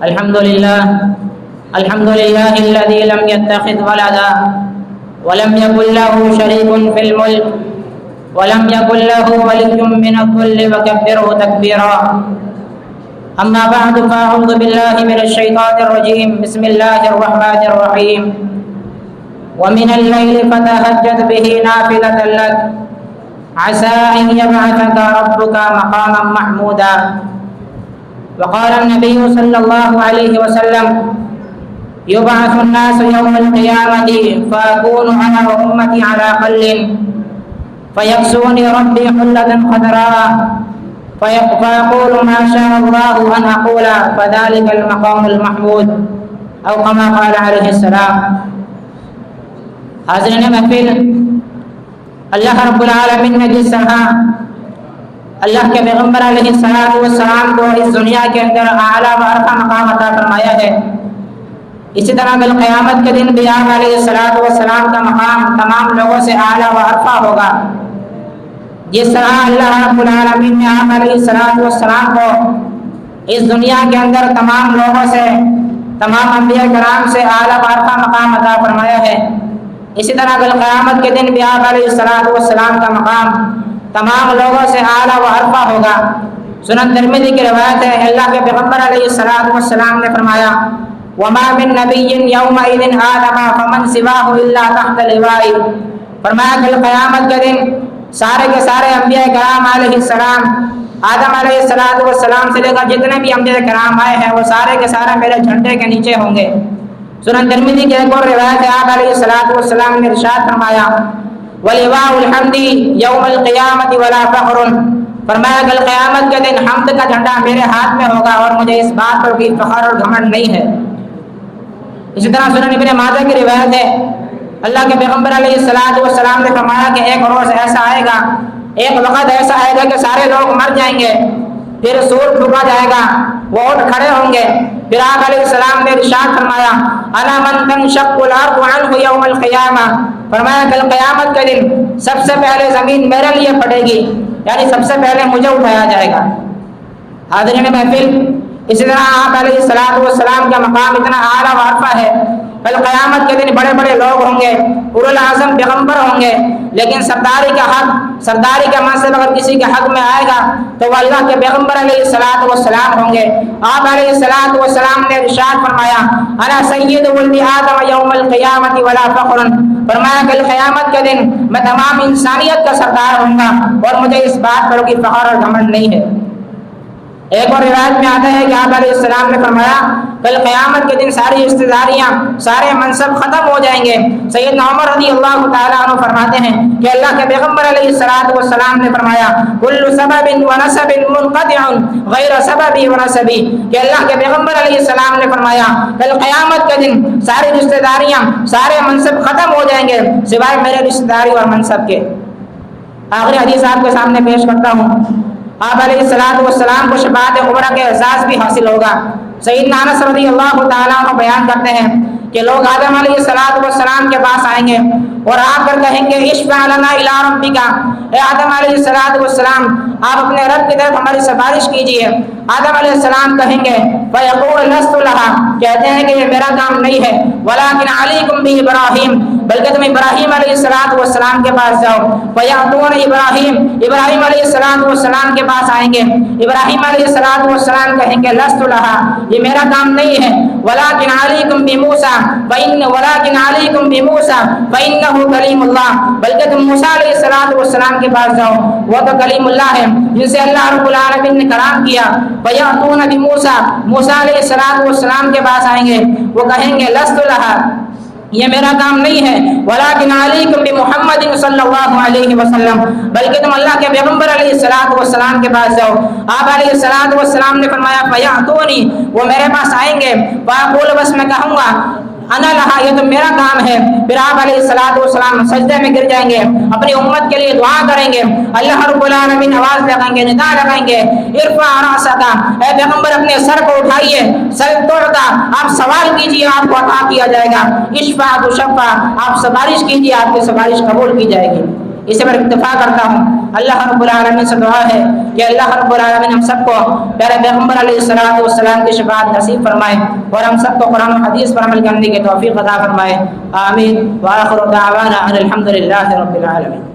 الحمد لله الذي لم يتخذ ولدا ولم يكن له شريك في الملك ولم يكن له ولي من الذل وكبره تكبيرا. أما بعد فأعوذ بالله من الشيطان الرجيم. بسم الله الرحمن الرحيم. ومن الليل فتهجد به نافلة لك عسى أن يبعثك ربك مقاما محمودا. وقال النبي صلى الله عليه وسلم: يبعث الناس يوم القيامة فأكون أنا وأمتي على قل فيكسوني ربي حلة خضراء فيقول ما شاء الله أن أقول فذلك المقام المحمود أو كما قال عليه السلام. حاضرین محفل، اللہ رب العالمین نے جس طرح اللہ کے پیغمبر علیہ السلام کو اس دنیا کے اندر اعلیٰ و ارفع مقام عطا فرمایا ہے، اسی طرح کل قیامت کے دن بھی آپ علیہ السلام کا مقام تمام لوگوں سے اعلیٰ و ارفع ہوگا. جس طرح اللہ رب العالمین نے آپ علیہ السلام کو اس دنیا کے اندر تمام لوگوں سے، تمام انبیاء کرام سے اعلیٰ و ارفع مقام عطا فرمایا ہے، اسی طرح کل قیامت کے دن بھی آپ علیہ السلام کا مقام تمام لوگوں سے اعلیٰ و ارفع ہوگا. سنن ترمذی کی روایت ہے، اللہ کے پیغمبر علیہ السلام نے فرمایا: وما من نبی یومئذ آدم فمن سواہ الا تحت لوائی. فرمایا کل قیامت کے دن سارے کے سارے انبیاء کرام علیہ السلام، آدم علیہ السلام سے لے کر جتنے بھی انبیاء کرام آئے ہیں وہ سارے کے سارے میرے جھنڈے کے نیچے ہوں گے. سنن ترمذی کی ایک اور روایت ہے، آپ علیہ السلام نے ارشاد فرمایا: وَلِوَاءُ الْحَمْدِ يَوْمَ الْقِيَامَةِ وَلَا فَخْرٌ. فرمایا کل قیامت کے دن حمد کا جھنڈا میرے ہاتھ میں ہوگا اور مجھے اس بات پر کوئی فخر اور گھمنڈ نہیں ہے. اسی طرح سنن ابن ماجہ کی روایت ہے، اللہ کے پیغمبر علیہ السلام نے فرمایا کہ ایک روز ایسا آئے گا، ایک وقت ایسا آئے گا کہ سارے لوگ مر جائیں گے، پھر سور پھونکا جائے گا، وہ اٹھ کھڑے ہوں گے. پھر آپ علیہ السلام نے ارشاد فرمایا: انا من تنشق الارض عنه يوم القیامہ. فرمایا کل قیامت کے دن سب سے پہلے زمین میرے لیے پھٹے گی، یعنی سب سے پہلے مجھے اٹھایا جائے گا. حاضرین محفل، اسی طرح آپ علیہ السلام کا مقام اتنا اعلیٰ و ارفع ہے، کل قیامت کے دن بڑے بڑے لوگ ہوں گے، اولو العزم پیغمبر ہوں گے، لیکن سرداری کا حق، سرداری کا منصب اگر کسی کے حق میں آئے گا تو وہ اللہ کے پیغمبر علیہ السلام ہوں گے. آپ علیہ السلام نے ارشاد فرمایا: انا سید ولد آدم یوم القیامۃ ولا فخر. فرمایا کل قیامت کے دن میں تمام انسانیت کا سردار ہوں گا اور مجھے اس بات پر کوئی فخر اور گھمنڈ نہیں ہے. ایک اور روایت میں آتا ہے کہ آپ علیہ السلام نے فرمایا کل قیامت کے دن ساری رشتہ داریاں، سارے منصب ختم ہو جائیں گے. سیدنا عمر رضی اللہ تعالیٰ عنہ فرماتے ہیں کہ اللہ کے پیغمبر علیہ السلام نے فرمایا: کل سبب ونسب منقطع غیر سببی ونسبی. کہ اللہ کے پیغمبر علیہ السلام نے فرمایا کل قیامت کے دن ساری رشتہ داریاں، سارے منصب ختم ہو جائیں گے سوائے میرے رشتہ داری اور منصب کے. آخری حدیث آپ کے سامنے پیش کرتا ہوں. آپ علیہ السلام کو شفاعت کبریٰ کے احساس بھی حاصل ہوگا. سیدنا انس رضی اللہ تعالیٰ عنہ بیان کرتے ہیں کہ لوگ آدم علیہ السلام کے پاس آئیں گے اور آ کر کہیں گے: اشفع لنا الی ربک. اے آدم علیہ السلام، آپ اپنے رب کی طرف ہماری سفارش کیجیے. آدم علیہ السلام کہیں گے: فیقول لست لہا. کہتے ہیں کہ یہ میرا کام نہیں ہے. ولکن علیکم بابراہیم. بلکہ تم ابراہیم علیہ السلام کے پاس جاؤ. فیأتون ابراہیم علیہ السلام کے پاس آئیں گے. ابراہیم علیہ السلام کہیں گے: لست لہا، یہ میرا کام نہیں ہے. ولکن علیکم بموسیٰ فإنہ کلیم اللہ. بلکہ تم موسیٰ علیہ السلام کے پاس جاؤ، وہ تو کلیم اللہ ہے جن سے اللہ رب العالمین نے کلام کیا. فیأتون بموسیٰ. موسیٰ علیہ السلام کے پاس آئیں گے، وہ کہیں گے: لست لہا، یہ میرا کام نہیں ہے. ولیکن علیکم بمحمد صلی اللہ علیہ وسلم. بلکہ تم اللہ کے پیغمبر علیہ السلام کے پاس جاؤ. آپ علیہ السلام نے فرمایا: فیأتونی. وہ میرے پاس آئیں گے. فاقول، بس میں کہوں گا: انا لہا، یہ تو میرا کام ہے. پھر آپ علیہ السلام سجدے میں گر جائیں گے، اپنی امت کے لیے دعا کریں گے. اللہ رب العالمین آواز لگائیں گے، ندا لگائیں گے: ارفع رأسک. اے پیغمبر اپنے سر کو اٹھائیے. سر توڑتا، آپ سوال کیجیے، آپ کو عطا کیا جائے گا. اشفع تشفع، آپ سفارش کیجیے، آپ کی سفارش قبول کی جائے گی. اسی پر اکتفا کرتا ہوں۔ اللہ رب العالمین سے دعا ہے کہ اللہ رب العالمین ہم سب کو پیارے پیغمبر علیہ السلام کی شفاعت نصیب فرمائے اور ہم سب کو قرآن و حدیث پر عمل کرنے کی توفیق عطا فرمائے، آمین۔ وآخر دعوانا ان الحمد للہ رب العالمین۔